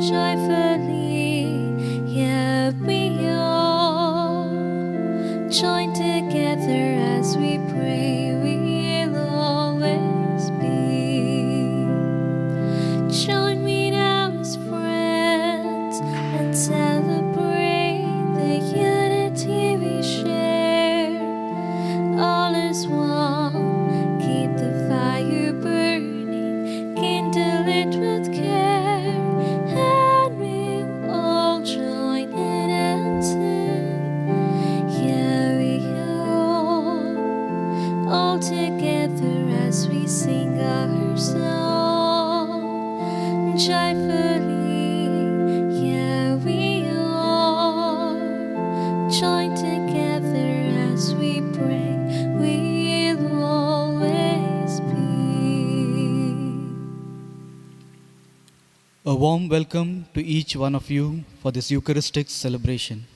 joyfully, yeah, we all join together as we pray. We'll always be. Join me now as friends and celebrate the unity we share. All is one. Keep the fire burning, kindle it with care, and we'll all join in and sing. Yeah, we all together as we sing our song. Joyfully, yeah, we all join together as we pray. We'll always be. A warm welcome to each one of you for this Eucharistic celebration.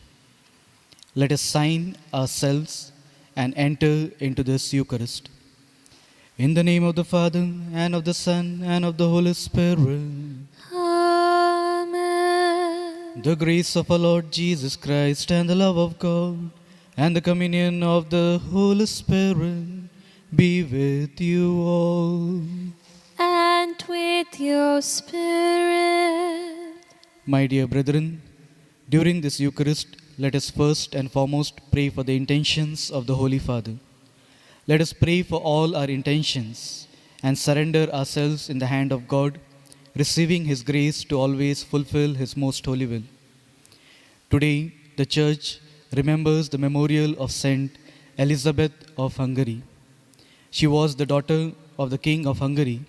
Let us sign ourselves and enter into this Eucharist. In the name of the Father, and of the Son, and of the Holy Spirit. Amen. The grace of our Lord Jesus Christ, and the love of God, and the communion of the Holy Spirit be with you all. And with your spirit. My dear brethren, during this Eucharist, let us first and foremost pray for the intentions of the Holy Father. Let us pray for all our intentions and surrender ourselves in the hand of God, receiving His grace to always fulfill His most holy will. Today, the Church remembers the memorial of Saint Elizabeth of Hungary. She was the daughter of the King of Hungary,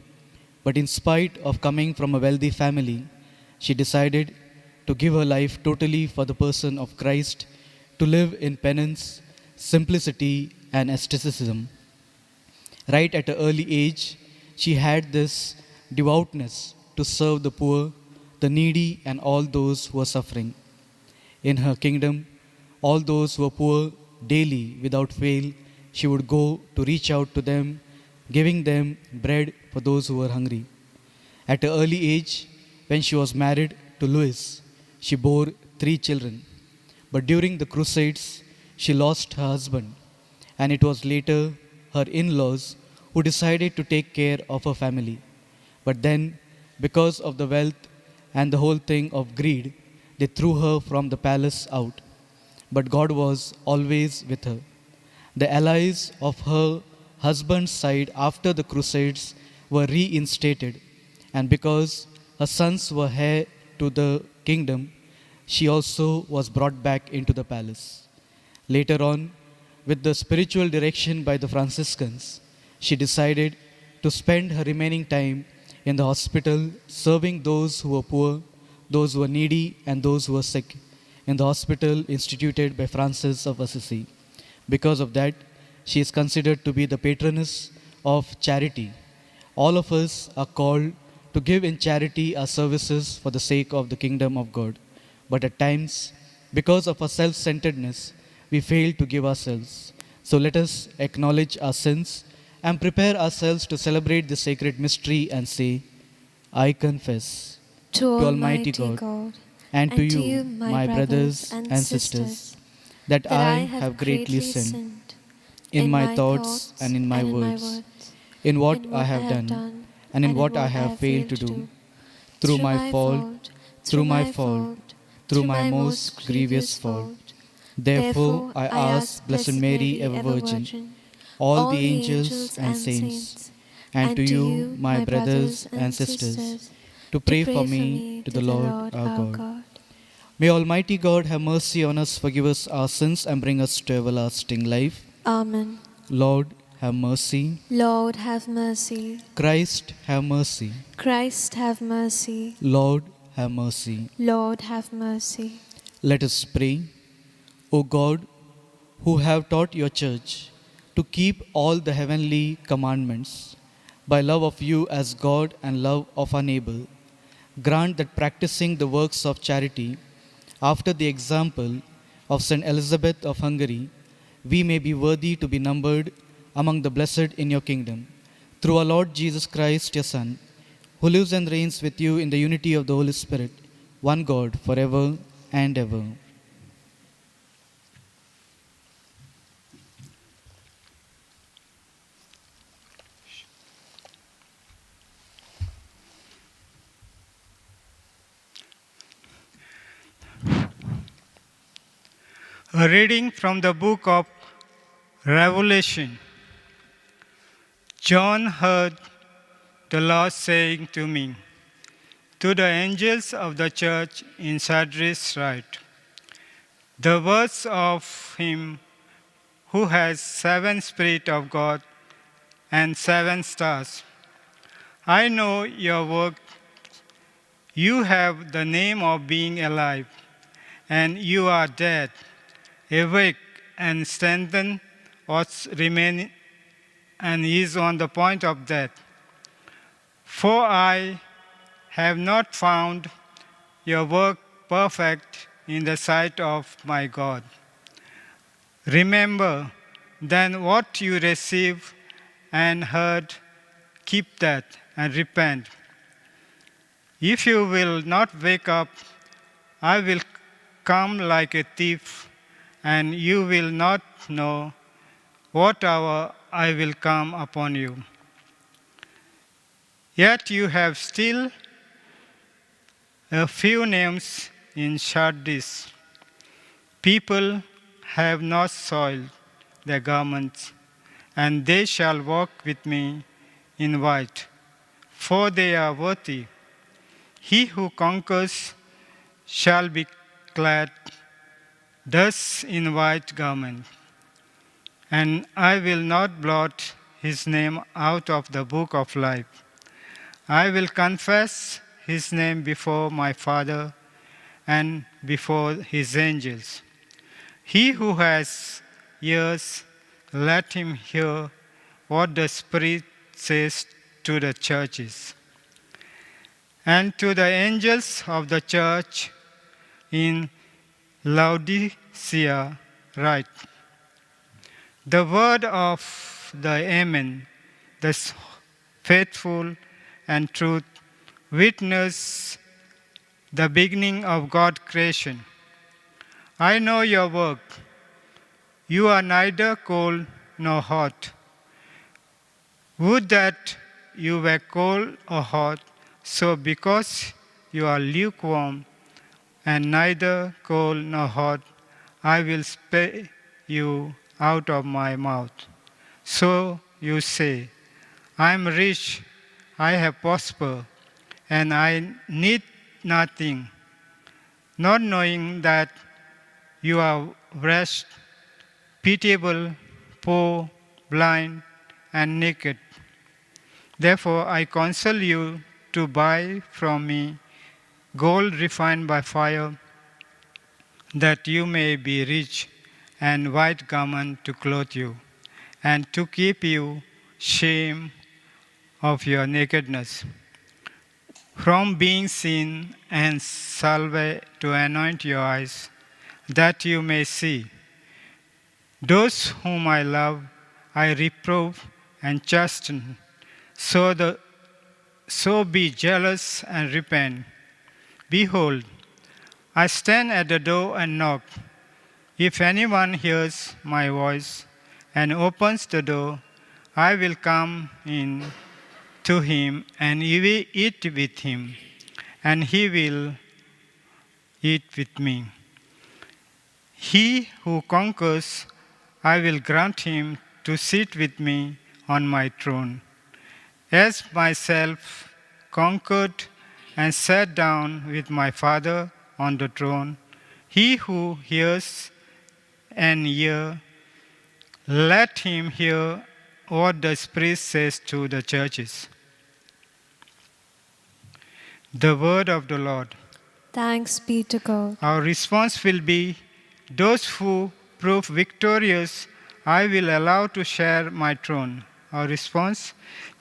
but in spite of coming from a wealthy family, she decided to give her life totally for the person of Christ, to live in penance, simplicity, and asceticism. Right at an early age, she had this devoutness to serve the poor, the needy, and all those who were suffering. In her kingdom, all those who were poor daily, without fail, she would go to reach out to them, giving them bread for those who were hungry. At an early age, when she was married to Louis, she bore 3 children. But during the Crusades, she lost her husband, and it was later her in-laws who decided to take care of her family. But then, because of the wealth and the whole thing of greed, they threw her from the palace out. But God was always with her. The allies of her husband's side after the Crusades were reinstated, and because her sons were heir to the kingdom, she also was brought back into the palace. Later on, with the spiritual direction by the Franciscans, she decided to spend her remaining time in the hospital serving those who were poor, those who were needy, and those who were sick in the hospital instituted by Francis of Assisi. Because of that, she is considered to be the patroness of charity. All of us are called to give in charity our services for the sake of the kingdom of God. But at times, because of our self-centeredness, we fail to give ourselves. So let us acknowledge our sins and prepare ourselves to celebrate this sacred mystery and say, I confess To Almighty God and to you, my brothers and sisters, that I have greatly sinned in my thoughts and in my words, in what I have done and in what I have failed to do, through my fault, through my most grievous fault. Therefore, I ask Blessed Mary, ever Virgin, all the angels and saints, and to you, my brothers and sisters, to pray for me to the Lord our God. May Almighty God have mercy on us, forgive us our sins, and bring us to everlasting life. Amen. Lord, have mercy. Lord, have mercy. Christ, have mercy. Christ, have mercy. Lord, have mercy. Lord, have mercy. Let us pray. O God, who have taught your church to keep all the heavenly commandments by love of you as God and love of our neighbor, grant that practicing the works of charity after the example of Saint Elizabeth of Hungary, we may be worthy to be numbered among the blessed in your kingdom. Through our Lord Jesus Christ, your Son, who lives and reigns with you in the unity of the Holy Spirit, one God, forever and ever. A reading from the book of Revelation. John heard the Lord saying to me, "To the angels of the church in Sardis write, the words of him who has 7 Spirits of God and 7 stars. I know your work. You have the name of being alive, and you are dead. Awake and strengthen what's remaining and is on the point of death. For I have not found your work perfect in the sight of my God. Remember then what you received and heard, keep that and repent. If you will not wake up, I will come like a thief, and you will not know what hour I will come upon you. Yet you have still a few names in Sardis. People have not soiled their garments, and they shall walk with me in white, for they are worthy. He who conquers shall be clad thus in white garment, and I will not blot his name out of the book of life. I will confess his name before my Father and before his angels. He who has ears, let him hear what the Spirit says to the churches. And to the angels of the church in Laodicea write, the word of the Amen, the faithful and truth, witness the beginning of God's creation. I know your work. You are neither cold nor hot. Would that you were cold or hot. So because you are lukewarm and neither cold nor hot, I will spare you out of my mouth. So you say, I am rich, I have prospered, and I need nothing, not knowing that you are wretched, pitiable, poor, blind, and naked. Therefore I counsel you to buy from me gold refined by fire, that you may be rich, and white garment to clothe you, and to keep you shame of your nakedness, from being seen, and salve to anoint your eyes, that you may see. Those whom I love, I reprove and chasten. So be jealous and repent. Behold, I stand at the door and knock. If anyone hears my voice and opens the door, I will come in to him and eat with him, and he will eat with me. He who conquers, I will grant him to sit with me on my throne, as myself conquered and sat down with my Father on the throne. He who hears and hears, let him hear what the Spirit says to the churches. The word of the Lord. Thanks be to God. Our response will be, those who prove victorious, I will allow to share my throne. Our response,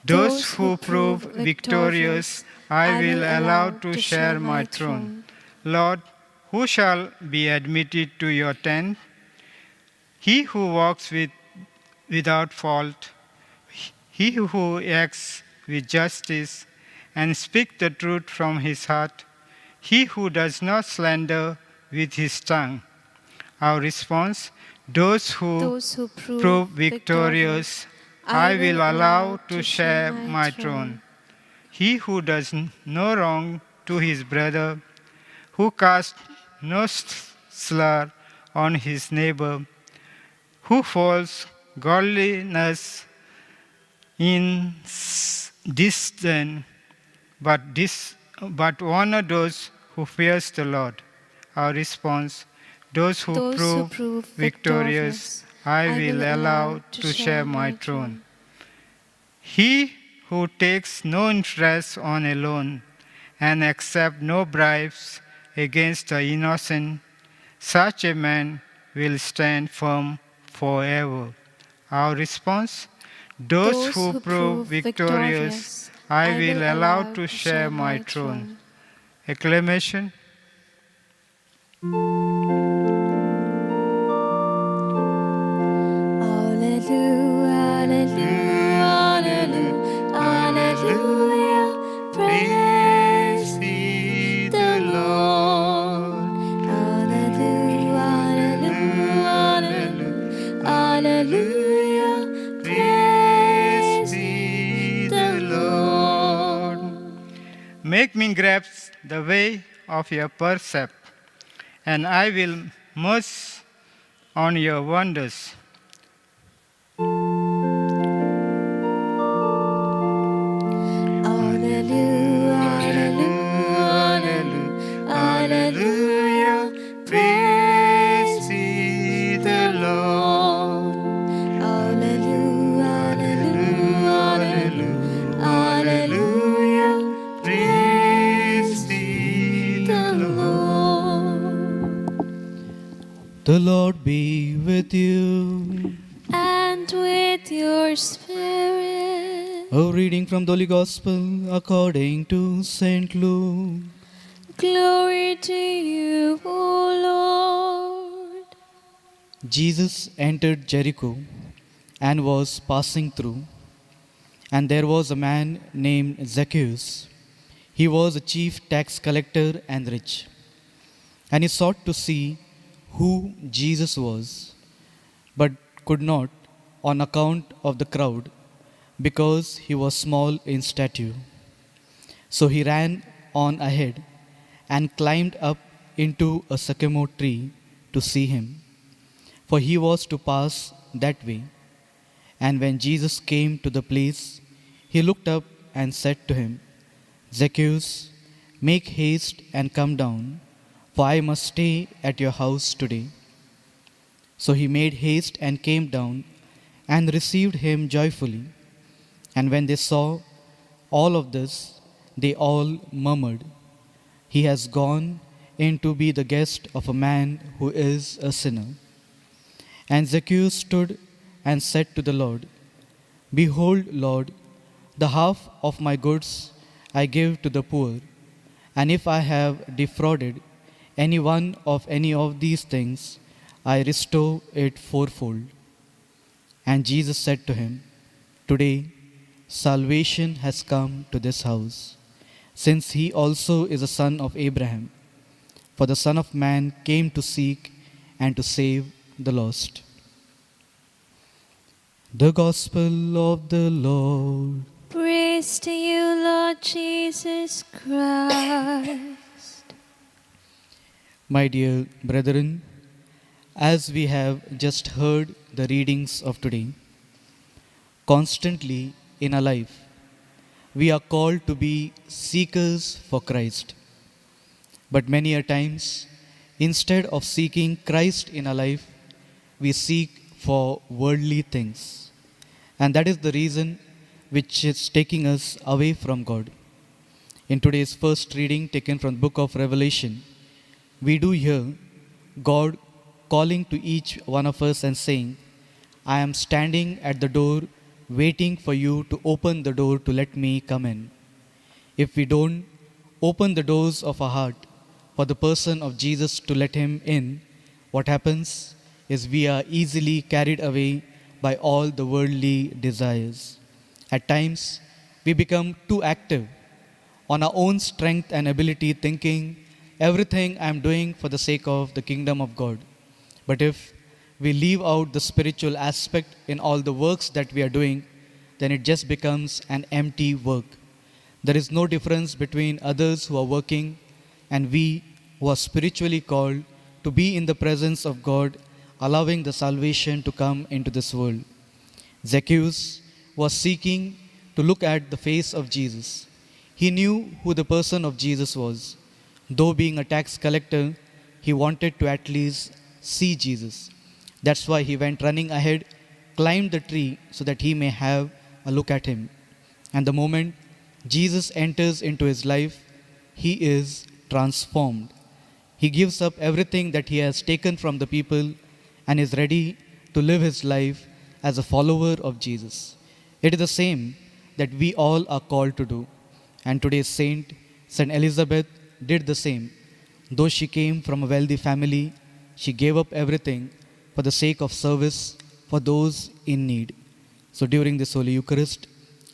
those who prove victorious, I will allow to share my throne. Lord, who shall be admitted to your tent? He who walks without fault, he who acts with justice and speaks the truth from his heart, he who does not slander with his tongue. Our response, those who Those who prove victorious, I will allow to share my throne. He who does no wrong to his brother, who casts no slur on his neighbor, who follows godliness in disdain, but honor those who fears the Lord. Our response, those who prove victorious, I will allow to share my throne. He who takes no interest on a loan and accepts no bribes against the innocent, such a man will stand firm forever. Our response, those who prove victorious, I will allow to share my throne. Acclamation. Make me grasp the way of your precept, and I will merge on your wonders. Alleluia, praise ye the Lord. Alleluia, alleluia, alleluia, praise ye the Lord. The Lord be with you. And with your spirit. A reading from the Holy Gospel according to St. Luke. Glory to you, O Lord. Jesus entered Jericho and was passing through, and there was a man named Zacchaeus. He was a chief tax collector and rich, and he sought to see who Jesus was, but could not on account of the crowd, because he was small in stature. So he ran on ahead and climbed up into a sycamore tree to see him, for he was to pass that way. And when Jesus came to the place, he looked up and said to him, Zacchaeus, make haste and come down, for I must stay at your house today. So he made haste and came down and received him joyfully. And when they saw all of this, they all murmured, He has gone in to be the guest of a man who is a sinner. And Zacchaeus stood and said to the Lord, Behold, Lord, the half of my goods I give to the poor, and if I have defrauded any one of any of these things, I restore it fourfold. And Jesus said to him, Today salvation has come to this house, since he also is a son of Abraham. For the Son of Man came to seek and to save the lost. The Gospel of the Lord. Praise to you, Lord Jesus Christ. My dear brethren, as we have just heard the readings of today, constantly in our life, we are called to be seekers for Christ. But many a times, instead of seeking Christ in our life, we seek for worldly things. And that is the reason which is taking us away from God. In today's first reading taken from the book of Revelation, we do hear God calling to each one of us and saying, I am standing at the door waiting for you to open the door to let me come in. If we don't open the doors of our heart for the person of Jesus to let him in, what happens is we are easily carried away by all the worldly desires. At times, we become too active on our own strength and ability, thinking everything I am doing for the sake of the kingdom of God. But if we leave out the spiritual aspect in all the works that we are doing, then it just becomes an empty work. There is no difference between others who are working and we who are spiritually called to be in the presence of God, allowing the salvation to come into this world. Zacchaeus was seeking to look at the face of Jesus. He knew who the person of Jesus was. Though being a tax collector, he wanted to at least see Jesus. That's why he went running ahead, climbed the tree so that he may have a look at him. And the moment Jesus enters into his life, he is transformed. He gives up everything that he has taken from the people and is ready to live his life as a follower of Jesus. It is the same that we all are called to do. And today's saint, Saint Elizabeth, did the same. Though she came from a wealthy family, she gave up everything for the sake of service for those in need. So during this Holy Eucharist,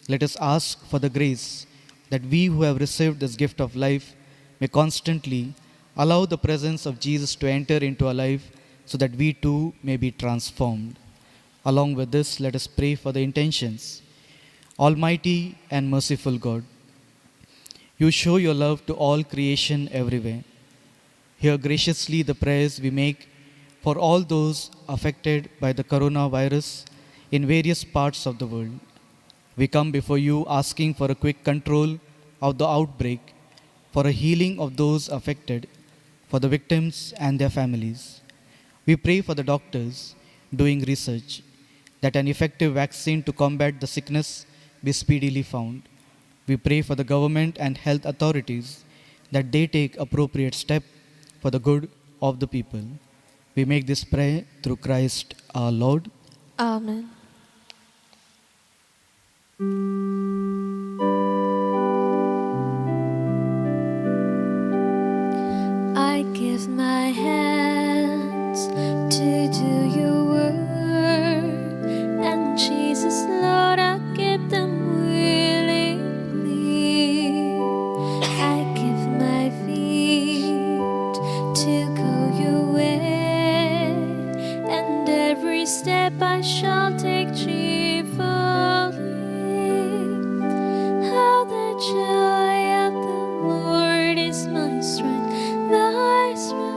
let us ask for the grace that we who have received this gift of life may constantly allow the presence of Jesus to enter into our life so that we too may be transformed. Along with this, let us pray for the intentions. Almighty and merciful God, you show your love to all creation everywhere. Hear graciously the prayers we make for all those affected by the coronavirus in various parts of the world. We come before you asking for a quick control of the outbreak, for a healing of those affected, for the victims and their families. We pray for the doctors doing research, that an effective vaccine to combat the sickness be speedily found. We pray for the government and health authorities that they take appropriate step for the good of the people. We make this prayer through Christ our Lord. Amen. I give my hands to do your word, and Jesus, Lord, I give them willingly. I give my feet to go your way, and every step I shall take cheerfully. How the joy of the Lord is my strength, my strength.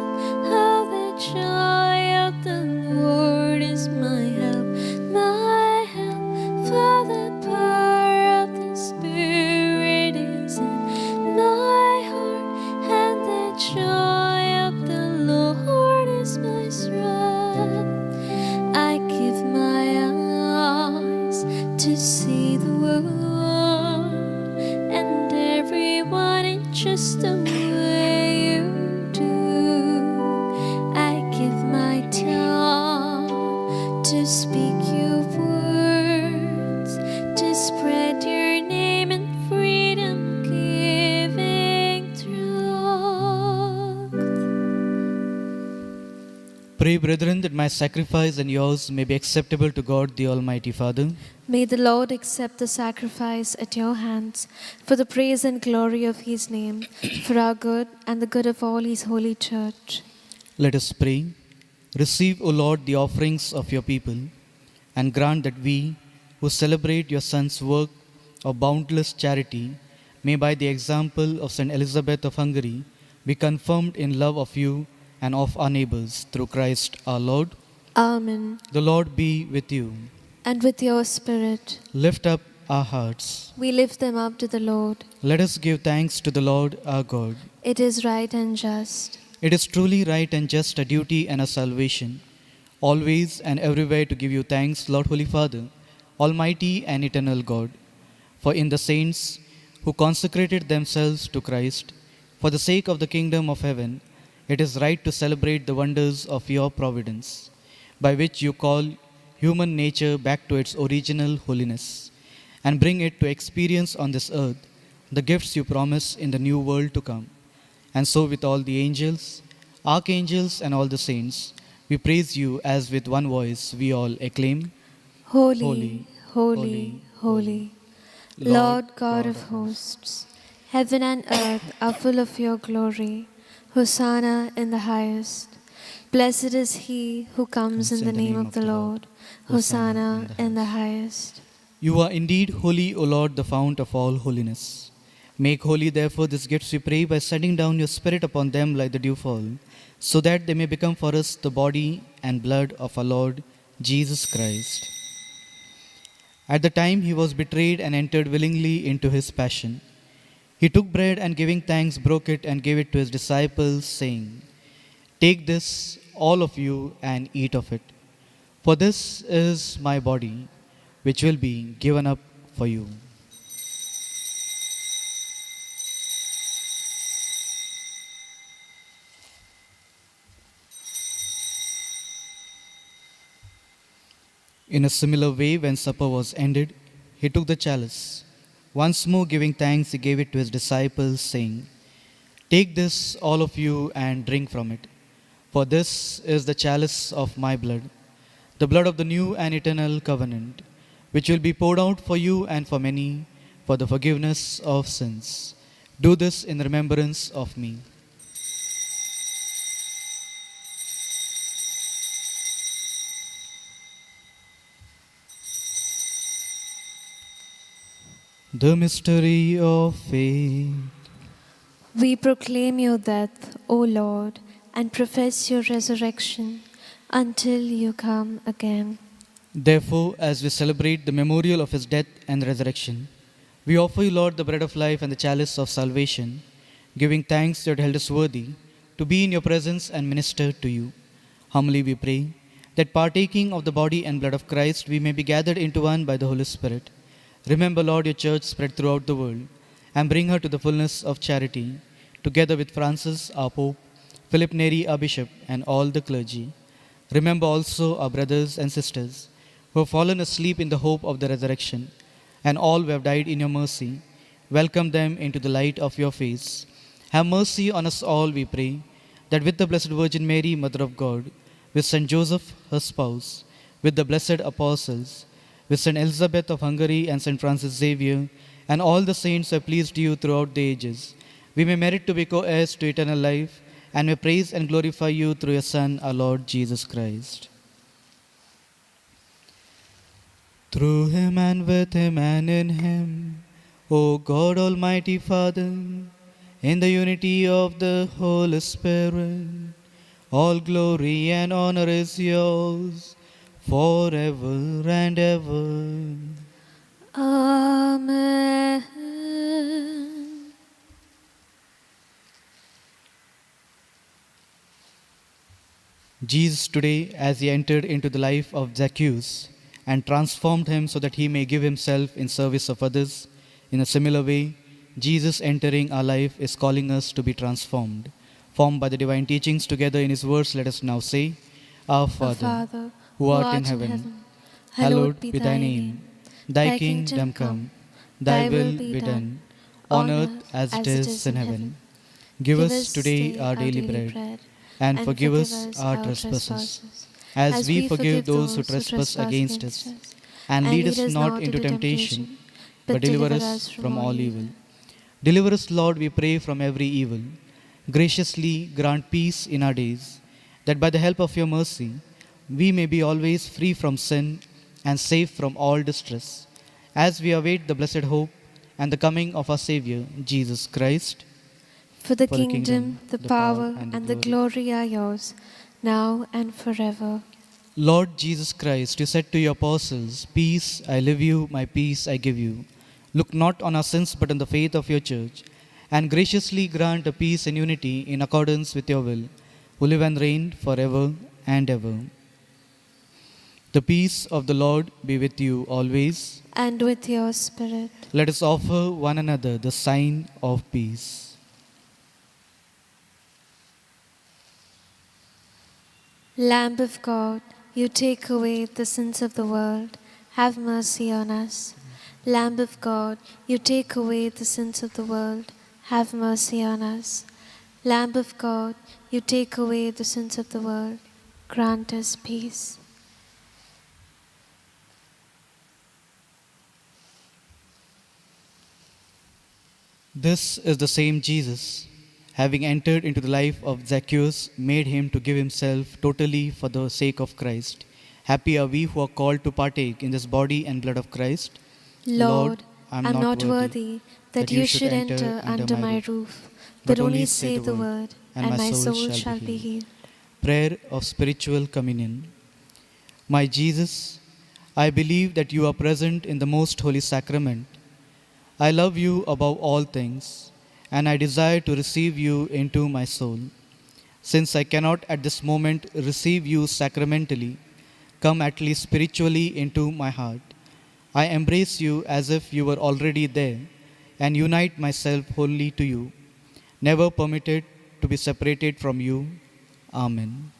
How the joy of the Lord is my help, my help. For the power of the Spirit is in my heart, and the joy of the Lord is my strength. I give my eyes to see the world and everyone in just the way you do. I give my tongue to speak your words, to spread your name in freedom, giving truth. Pray, brethren, that my sacrifice and yours may be acceptable to God, the Almighty Father. May the Lord accept the sacrifice at your hands for the praise and glory of his name, for our good and the good of all his holy church. Let us pray. Receive, O Lord, the offerings of your people, and grant that we, who celebrate your Son's work of boundless charity, may by the example of Saint Elizabeth of Hungary be confirmed in love of you and of our neighbors, through Christ our Lord. Amen. The Lord be with you. And with your spirit, Lift up our hearts. we lift them up to the Lord. Let us give thanks to the Lord our God. It is right and just. It is truly right and just, a duty and a salvation, always and everywhere to give you thanks, Lord Holy Father, Almighty and eternal God. For in the saints who consecrated themselves to Christ, for the sake of the kingdom of heaven, it is right to celebrate the wonders of your providence, by which you call human nature back to its original holiness, and bring it to experience on this earth the gifts you promise in the new world to come. And so with all the angels, archangels, and all the saints, we praise you as with one voice we all acclaim, Holy, Holy, holy, holy, Lord God of hosts, heaven and earth are full of your glory. Hosanna in the highest. Blessed is he who comes in the name of the Lord. Hosanna in the highest. You are indeed holy, O Lord, the fount of all holiness. Make holy, therefore, these gifts, we pray, by sending down your Spirit upon them like the dewfall, so that they may become for us the body and blood of our Lord Jesus Christ. At the time he was betrayed and entered willingly into his passion, he took bread and giving thanks broke it and gave it to his disciples, saying, "Take this, all of you, and eat of it. For this is my body, which will be given up for you." In a similar way, when supper was ended, he took the chalice. Once more giving thanks, he gave it to his disciples, saying, "Take this, all of you, and drink from it. For this is the chalice of my blood, the blood of the new and eternal covenant, which will be poured out for you and for many for the forgiveness of sins. Do this in remembrance of me." The mystery of faith. We proclaim your death, O Lord, and profess your resurrection until you come again. Therefore, as we celebrate the memorial of his death and resurrection, we offer you, Lord, the bread of life and the chalice of salvation, giving thanks that you held us worthy to be in your presence and minister to you. Humbly we pray that partaking of the body and blood of Christ, we may be gathered into one by the Holy Spirit. Remember, Lord, your church spread throughout the world, and bring her to the fullness of charity, together with Francis, our Pope, Philip Neri, our Bishop, and all the clergy. Remember also our brothers and sisters who have fallen asleep in the hope of the resurrection, and all who have died in your mercy. Welcome them into the light of your face. Have mercy on us all, we pray, that with the Blessed Virgin Mary, Mother of God, with Saint Joseph, her spouse, with the blessed apostles, with Saint Elizabeth of Hungary and Saint Francis Xavier, and all the saints who have pleased you throughout the ages, we may merit to be co-heirs to eternal life, and may praise and glorify you through your Son, our Lord Jesus Christ. Through him and with him and in him, O God Almighty Father, in the unity of the Holy Spirit, all glory and honor is yours, forever and ever. Amen. Jesus today, as he entered into the life of Zacchaeus and transformed him so that he may give himself in service of others, in a similar way, Jesus entering our life is calling us to be transformed. Formed by the divine teachings together in his words, let us now say, Our Our Father, Father, who art in heaven, hallowed be thy name. Thy kingdom come, thy will be done, on earth as it is in heaven. Give us today our daily bread, and forgive us our trespasses, as we forgive those who trespass against us. And lead us not into temptation, but deliver us from all evil. Deliver us, Lord, we pray, from every evil. Graciously grant peace in our days, that by the help of your mercy, we may be always free from sin and safe from all distress, as we await the blessed hope and the coming of our Saviour, Jesus Christ. For the For the kingdom, kingdom, the the power, power, and the glory are yours, now and forever. Lord Jesus Christ, you said to your apostles, "Peace I leave you, my peace I give you." Look not on our sins, but on the faith of your church, and graciously grant a peace and unity in accordance with your will, who live and reign forever and ever. The peace of the Lord be with you always. And with your spirit. Let us offer one another the sign of peace. Lamb of God, you take away the sins of the world, have mercy on us. Lamb of God, you take away the sins of the world, have mercy on us. Lamb of God, you take away the sins of the world, grant us peace. This is the same Jesus, having entered into the life of Zacchaeus, made him to give himself totally for the sake of Christ. Happy are we who are called to partake in this body and blood of Christ. Lord, I'm I'm not worthy that you should enter under my roof, but only say the word, and my soul shall be healed. Prayer of Spiritual Communion. My Jesus, I believe that you are present in the most holy sacrament. I love you above all things, and I desire to receive you into my soul. Since I cannot at this moment receive you sacramentally, come at least spiritually into my heart. I embrace you as if you were already there, and unite myself wholly to you, never permitted to be separated from you. Amen.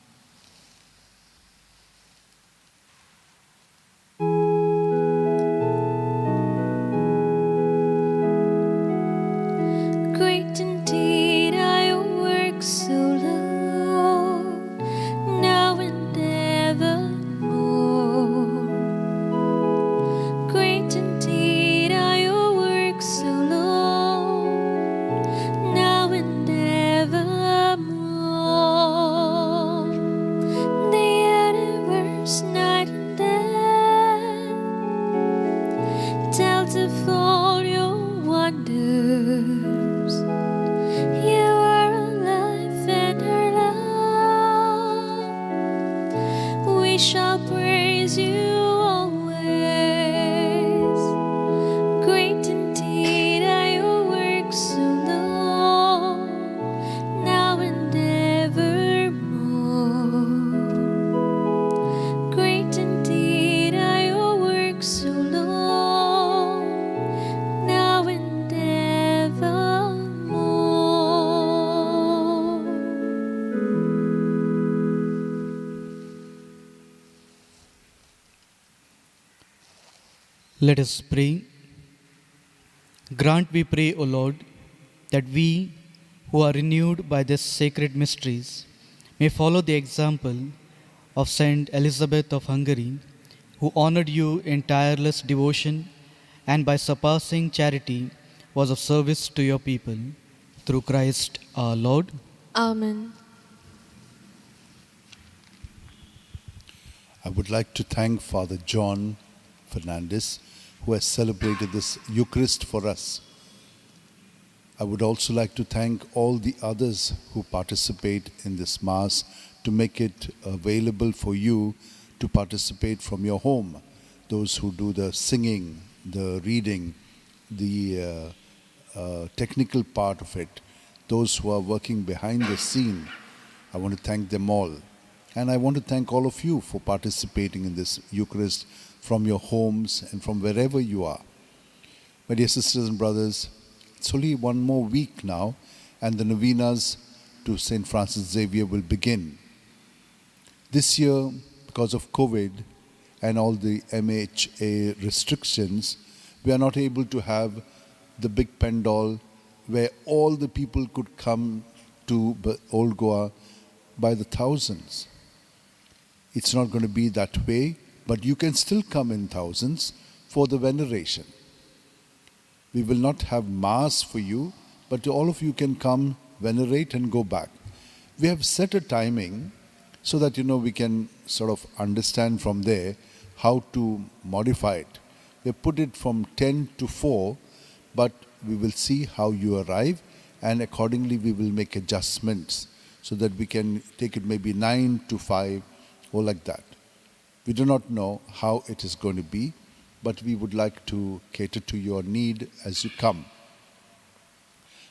Great indeed are your works, O Lord, now and evermore. Great indeed are your works, O Lord, now and evermore. The universe, night and day, tells of all your wonders. You are alive and are love. We shall praise you always. Great indeed are your works, O Lord, now and evermore. Great indeed are your works, O Lord, now and evermore. Let us pray. Grant, we pray, O Lord, that we who are renewed by these sacred mysteries may follow the example of Saint Elizabeth of Hungary, who honored you in tireless devotion and by surpassing charity was of service to your people. Through Christ our Lord. Amen. I would like to thank Father John Fernandez, who has celebrated this Eucharist for us. I would also like to thank all the others who participate in this Mass to make it available for you to participate from your home. Those who do the singing, the reading, the technical part of it, those who are working behind the scene. I want to thank them all. And I want to thank all of you for participating in this Eucharist from your homes and from wherever you are. My dear sisters and brothers, it's only one more week now, and the novenas to St. Francis Xavier will begin. This year, because of COVID and all the MHA restrictions, we are not able to have the big pandal where all the people could come to Old Goa by the thousands. It's not going to be that way, but you can still come in thousands for the veneration. We will not have Mass for you, but all of you can come, venerate and go back. We have set a timing so that we can sort of understand from there how to modify it. We have put it from 10 to 4, but we will see how you arrive, and accordingly we will make adjustments so that we can take it maybe 9 to 5 or like that. We do not know how it is going to be, but we would like to cater to your need as you come.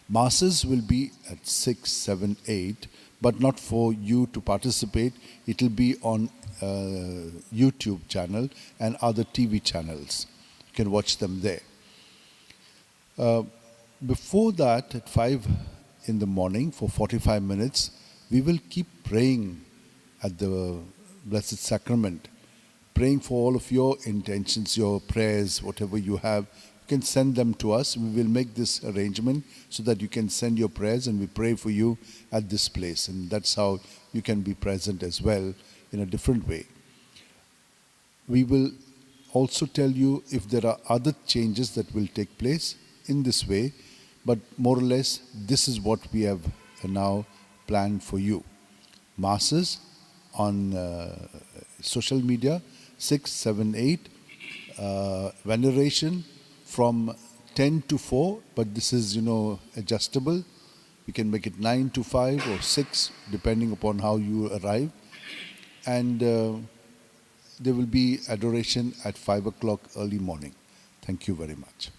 Masses will be at 6, 7, 8, but not for you to participate. It will be on YouTube channel and other TV channels. You can watch them there. Before that, at 5 in the morning for 45 minutes, we will keep praying at the Blessed Sacrament, praying for all of your intentions, your prayers, whatever you have. You can send them to us. We will make this arrangement so that you can send your prayers and we pray for you at this place. And that's how you can be present as well in a different way. We will also tell you if there are other changes that will take place in this way, but more or less this is what we have now planned for you. Masses on social media, 6, 7, 8. Veneration from 10 to 4, but this is, adjustable. We can make it 9 to 5 or 6, depending upon how you arrive. And there will be adoration at 5 o'clock early morning. Thank you very much.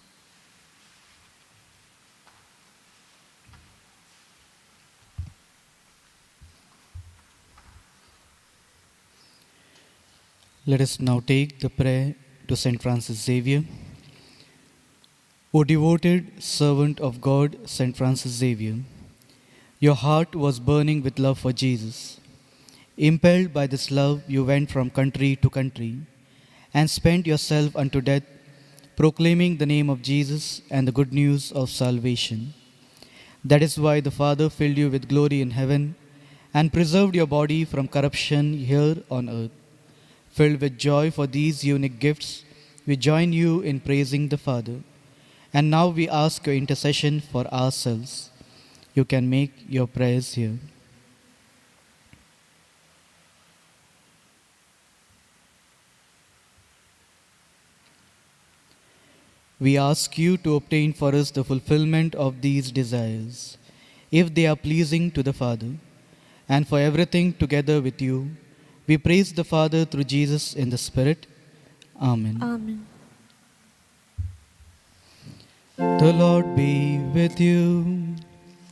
Let us now take the prayer to St. Francis Xavier. O devoted servant of God, St. Francis Xavier, your heart was burning with love for Jesus. Impelled by this love, you went from country to country and spent yourself unto death, proclaiming the name of Jesus and the good news of salvation. That is why the Father filled you with glory in heaven and preserved your body from corruption here on earth. Filled with joy for these unique gifts, we join you in praising the Father. And now we ask your intercession for ourselves. You can make your prayers here. We ask you to obtain for us the fulfillment of these desires, if they are pleasing to the Father, and for everything together with you. We praise the Father through Jesus in the Spirit. Amen. Amen. The Lord be with you.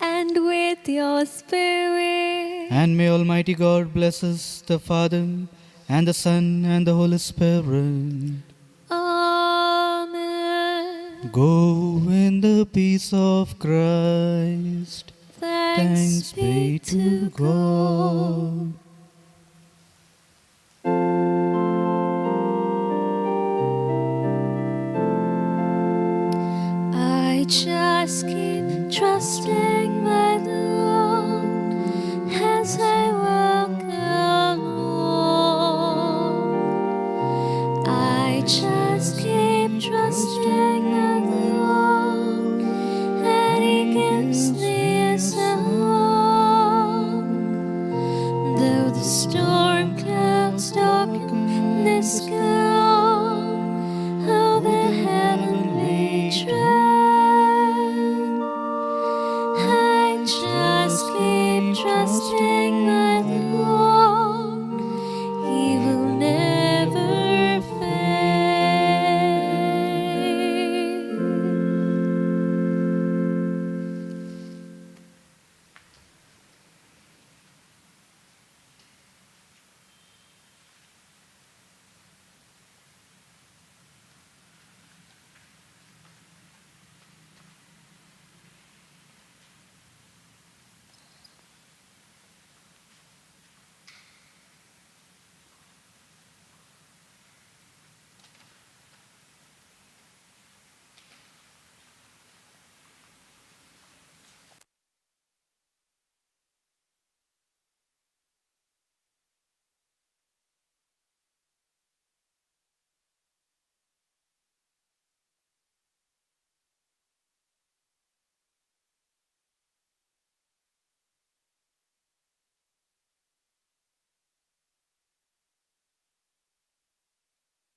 And with your spirit. And may Almighty God bless us, the Father, and the Son, and the Holy Spirit. Amen. Go in the peace of Christ. Thanks be to God. I just keep trusting by the Lord as I walk along. I just keep trusting by the Lord, and He gives me a song. Though the storm